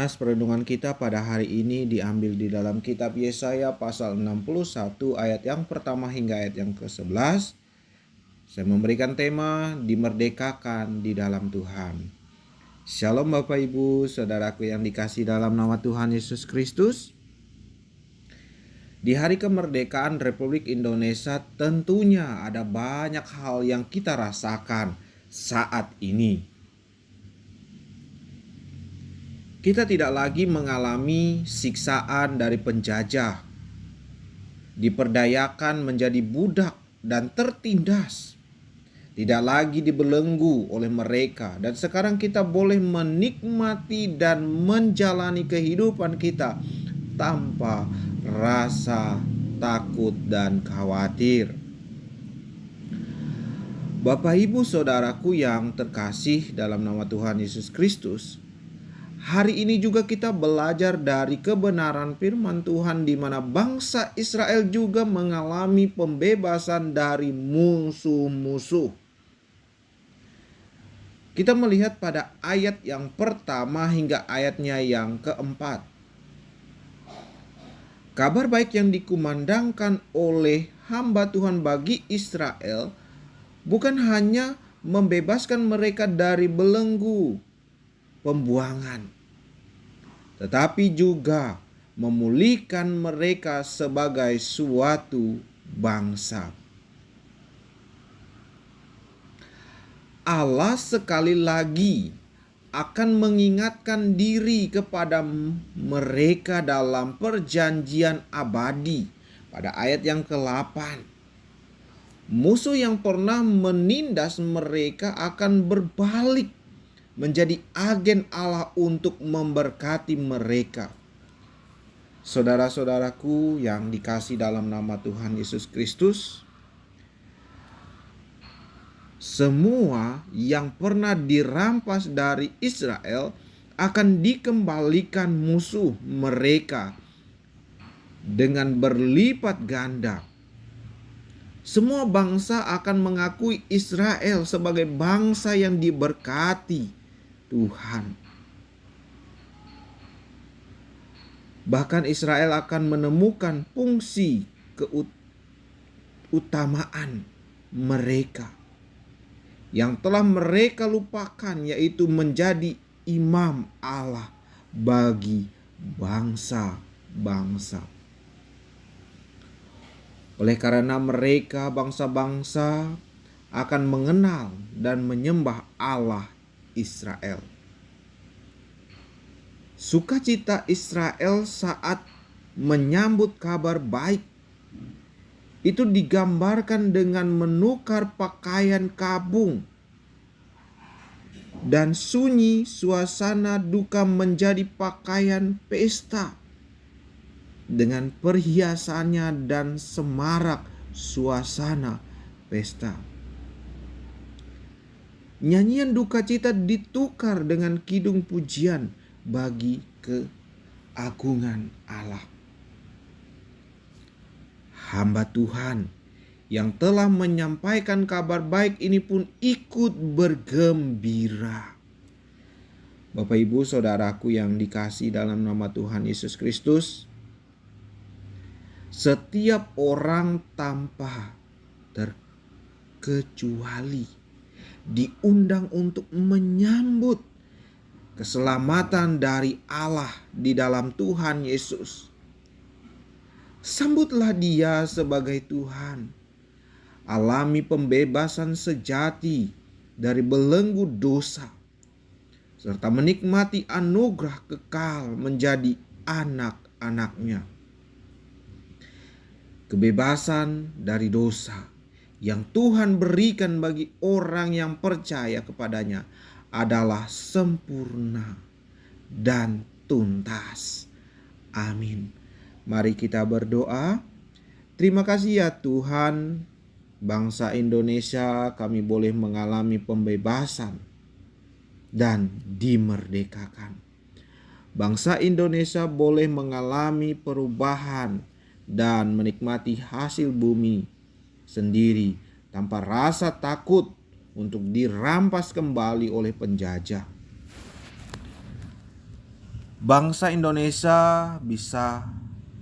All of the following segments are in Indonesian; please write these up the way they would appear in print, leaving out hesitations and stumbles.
Nas perenungan kita pada hari ini diambil di dalam kitab Yesaya pasal 61 ayat yang pertama hingga ayat yang ke-11. Saya memberikan tema dimerdekakan di dalam Tuhan. Shalom Bapak Ibu, saudaraku yang dikasihi dalam nama Tuhan Yesus Kristus. Di hari kemerdekaan Republik Indonesia tentunya ada banyak hal yang kita rasakan saat ini. Kita tidak lagi mengalami siksaan dari penjajah, diperdayakan menjadi budak dan tertindas, tidak lagi dibelenggu oleh mereka, dan sekarang kita boleh menikmati dan menjalani kehidupan kita tanpa rasa takut dan khawatir. Bapak Ibu saudaraku yang terkasih dalam nama Tuhan Yesus Kristus, hari ini juga kita belajar dari kebenaran firman Tuhan di mana bangsa Israel juga mengalami pembebasan dari musuh-musuh. Kita melihat pada ayat yang pertama hingga ayatnya yang keempat. Kabar baik yang dikumandangkan oleh hamba Tuhan bagi Israel bukan hanya membebaskan mereka dari belenggu pembuangan, tetapi juga memulihkan mereka sebagai suatu bangsa. Allah sekali lagi akan mengingatkan diri kepada mereka dalam perjanjian abadi pada ayat yang ke-8. Musuh yang pernah menindas mereka akan berbalik menjadi agen Allah untuk memberkati mereka. Saudara-saudaraku yang dikasihi dalam nama Tuhan Yesus Kristus, semua yang pernah dirampas dari Israel akan dikembalikan musuh mereka dengan berlipat ganda. Semua bangsa akan mengakui Israel sebagai bangsa yang diberkati Tuhan. Bahkan Israel akan menemukan fungsi keutamaan mereka yang telah mereka lupakan, yaitu menjadi imam Allah bagi bangsa-bangsa. Oleh karena mereka bangsa-bangsa akan mengenal dan menyembah Allah Israel. Sukacita Israel saat menyambut kabar baik itu digambarkan dengan menukar pakaian kabung, dan sunyi suasana duka menjadi pakaian pesta dengan perhiasannya dan semarak suasana pesta. Nyanyian duka cita ditukar dengan kidung pujian bagi keagungan Allah. Hamba Tuhan yang telah menyampaikan kabar baik ini pun ikut bergembira. Bapak Ibu saudaraku yang dikasihi dalam nama Tuhan Yesus Kristus, setiap orang tanpa terkecuali diundang untuk menyambut keselamatan dari Allah di dalam Tuhan Yesus. Sambutlah Dia sebagai Tuhan. Alami pembebasan sejati dari belenggu dosa, serta menikmati anugerah kekal menjadi anak-anak-Nya. Kebebasan dari dosa yang Tuhan berikan bagi orang yang percaya kepadanya adalah sempurna dan tuntas. Amin. Mari kita berdoa. Terima kasih ya Tuhan, bangsa Indonesia kami boleh mengalami pembebasan dan dimerdekakan. Bangsa Indonesia boleh mengalami perubahan dan menikmati hasil bumi sendiri tanpa rasa takut untuk dirampas kembali oleh penjajah. bangsa Indonesia bisa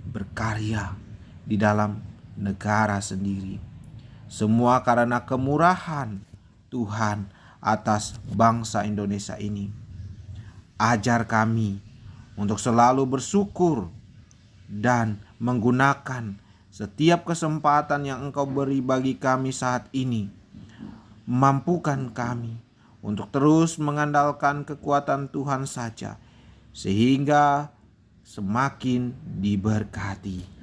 berkarya di dalam negara sendiri. Semua karena kemurahan Tuhan atas bangsa Indonesia ini. Ajar kami untuk selalu bersyukur dan menggunakan setiap kesempatan yang Engkau beri bagi kami saat ini. Mampukan kami untuk terus mengandalkan kekuatan Tuhan saja, sehingga semakin diberkati.